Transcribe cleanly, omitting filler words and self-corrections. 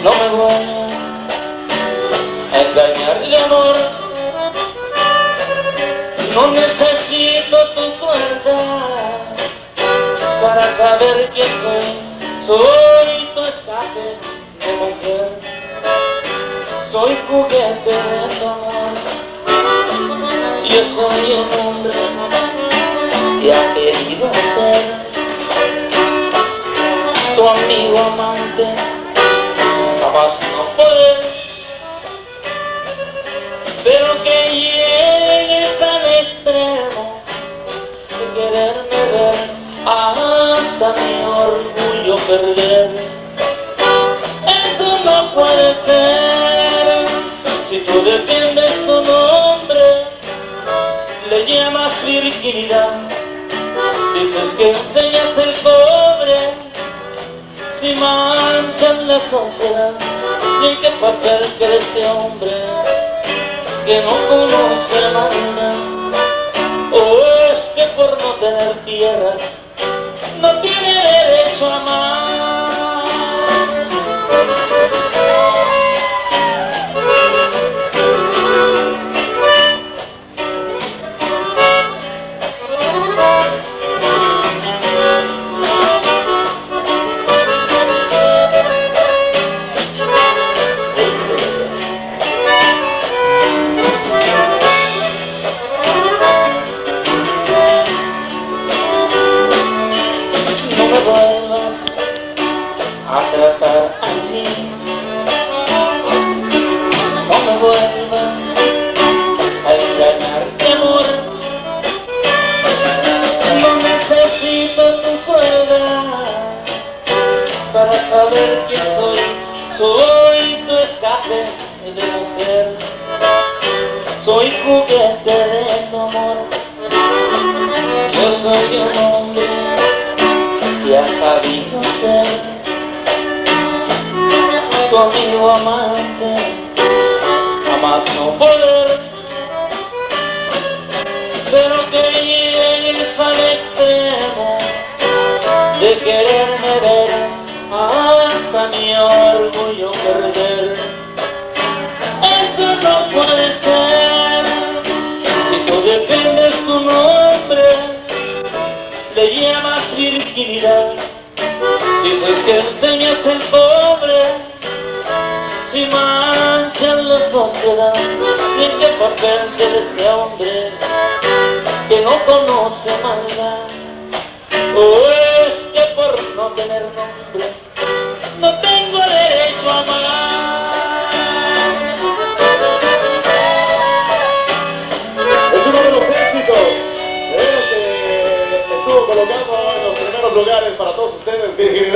No me vuelvas a engañar de amor. No necesito tu crueldad para saber que soy tu escape de mujer. Soy juguete de tu amor. Yo soy un hombre que ha querido ser tu amigo amante, jamás no poder. Pero que llegues al extremo de quererme ver hasta mi orgullo perder. Eso no puede ser. Si tú defiendes tu nombre, le llamas virginidad, dices que enseñas el cobre. Si manchan la sociedad, ¿y qué papel cree este hombre que no conoce la marina? ¿O es que por no tener tierras no tiene derecho a amar? No me vuelvas a tratar así. No me vuelvas a engañar de amor. No necesito tu crueldad para saber quién soy. Soy tu escape de mujer. Soy juguete de tu amor. Yo soy un hombre que ha sabido ser tu amigo amante, jamás no poder. Pero que llegues al extremo de quererme ver hasta mi orgullo perder. Eso no puede ser. Si tú defiendes tu nombre, le llamas virginidad, dices que enseñas el pobre. Si manchan la sociedad, ¿y en qué papel de este hombre que no conoce maldad? ¿O es que por no tener nombre no tengo derecho a amar? Es uno de los éxitos que estuvo colocado en los primeros lugares para todos ustedes, Virginidad.